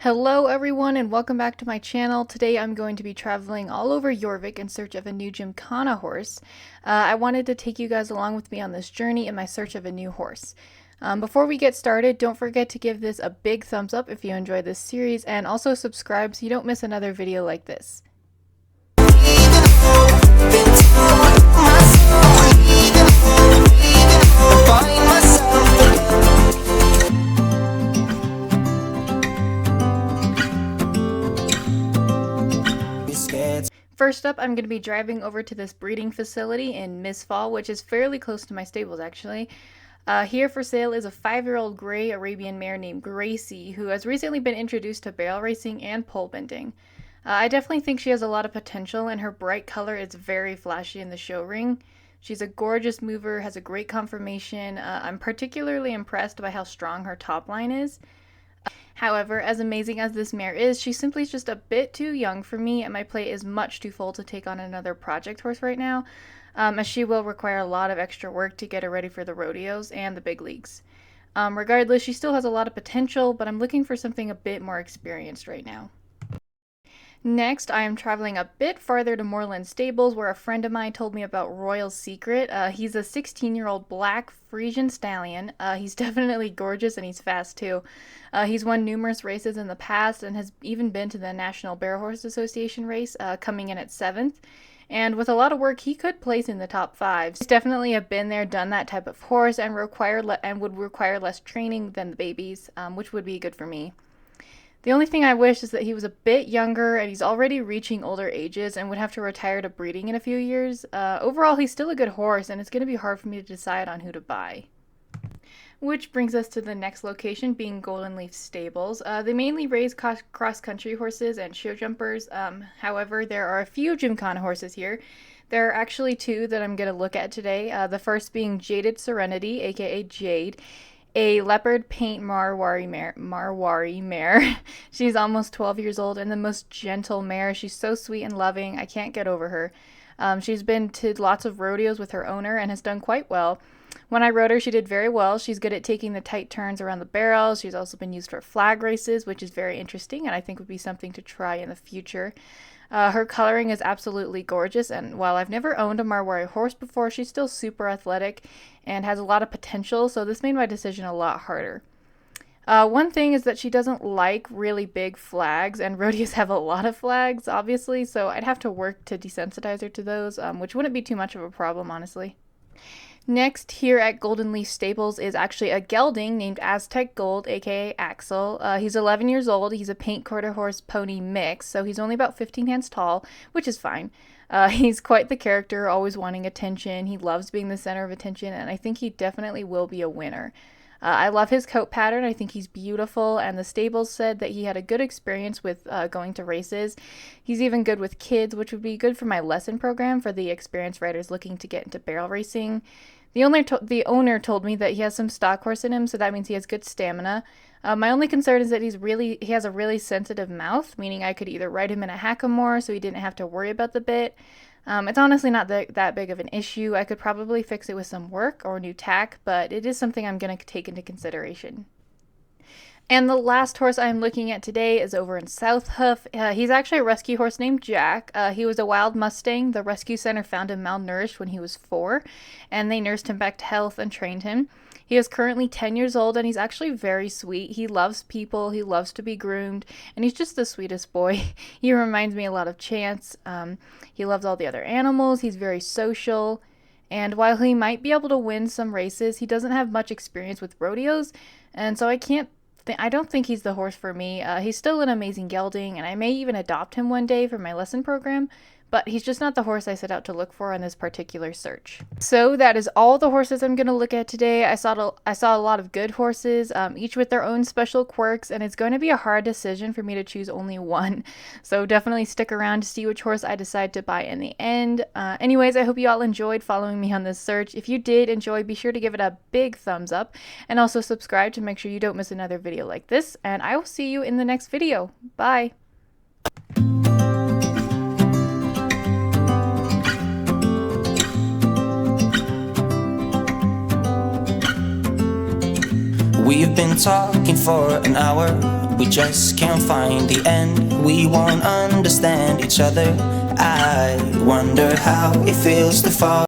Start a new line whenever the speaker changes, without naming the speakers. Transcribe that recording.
Hello everyone and welcome back to my channel. Today I'm going to be traveling all over Jorvik in search of a new gymkhana horse. I wanted to take you guys along with me on this journey in my search of a new horse. Before we get started, don't forget to give this a big thumbs up if you enjoy this series, and also subscribe so you don't miss another video like this. First up, I'm going to be driving over to this breeding facility in Misfall, which is fairly close to my stables actually. Here for sale is a 5-year-old gray Arabian mare named Gracie, who has recently been introduced to barrel racing and pole bending. I definitely think she has a lot of potential, and her bright color is very flashy in the show ring. She's a gorgeous mover, has a great conformation. I'm particularly impressed by how strong her top line is. However, as amazing as this mare is, she's simply just a bit too young for me, and my plate is much too full to take on another project horse right now, as she will require a lot of extra work to get her ready for the rodeos and the big leagues. Regardless, she still has a lot of potential, but I'm looking for something a bit more experienced right now. Next, I am traveling a bit farther to Moorland Stables, where a friend of mine told me about Royal Secret. He's a 16-year-old black Frisian stallion. He's definitely gorgeous and he's fast too. He's won numerous races in the past and has even been to the National Bear Horse Association race, coming in at 7th. And with a lot of work, he could place in the top 5. He's definitely a been there, done that type of horse, and would require less training than the babies, which would be good for me. The only thing I wish is that he was a bit younger, and he's already reaching older ages and would have to retire to breeding in a few years. Overall, he's still a good horse, and it's going to be hard for me to decide on who to buy. Which brings us to the next location, being Golden Leaf Stables. They mainly raise cross-country horses and show jumpers. However, there are a few gymkhana horses here. There are actually 2 that I'm going to look at today. The first being Jaded Serenity, aka Jade, a leopard paint Marwari mare. She's almost 12 years old and the most gentle mare. She's so sweet and loving. I can't get over her. She's been to lots of rodeos with her owner and has done quite well. When I rode her, she did very well. She's good at taking the tight turns around the barrels. She's also been used for flag races, which is very interesting and I think would be something to try in the future. Her coloring is absolutely gorgeous, and while I've never owned a Marwari horse before, she's still super athletic and has a lot of potential, so this made my decision a lot harder. One thing is that she doesn't like really big flags, and rodeos have a lot of flags, obviously, so I'd have to work to desensitize her to those, which wouldn't be too much of a problem, honestly. Next, here at Golden Leaf Stables is actually a gelding named Aztec Gold, aka Axel. He's 11 years old. He's a paint quarter horse pony mix, so he's only about 15 hands tall, which is fine. He's quite the character, always wanting attention. He loves being the center of attention, and I think he definitely will be a winner. I love his coat pattern. I think he's beautiful, and the stables said that he had a good experience with going to races. He's even good with kids, which would be good for my lesson program for the experienced riders looking to get into barrel racing. The owner told me that he has some stock horse in him, so that means he has good stamina. My only concern is that he has a really sensitive mouth, meaning I could either ride him in a hackamore so he didn't have to worry about the bit. It's honestly not that big of an issue. I could probably fix it with some work or new tack, but it is something I'm going to take into consideration. And the last horse I'm looking at today is over in South Hoof. He's actually a rescue horse named Jack. He was a wild Mustang. The rescue center found him malnourished when he was 4, and they nursed him back to health and trained him. He is currently 10 years old, and he's actually very sweet. He loves people, he loves to be groomed, and he's just the sweetest boy. He reminds me a lot of Chance. He loves all the other animals, he's very social, and while he might be able to win some races, he doesn't have much experience with rodeos, and so I don't think he's the horse for me. He's still an amazing gelding, and I may even adopt him one day for my lesson program, but he's just not the horse I set out to look for on this particular search. So that is all the horses I'm going to look at today. I saw a lot of good horses, each with their own special quirks, and it's going to be a hard decision for me to choose only one. So definitely stick around to see which horse I decide to buy in the end. Anyways, I hope you all enjoyed following me on this search. If you did enjoy, be sure to give it a big thumbs up, and also subscribe to make sure you don't miss another video like this, and I will see you in the next video. Bye!
We've been talking for an hour. we just can't find the end. We won't understand each other. I wonder how it feels to fall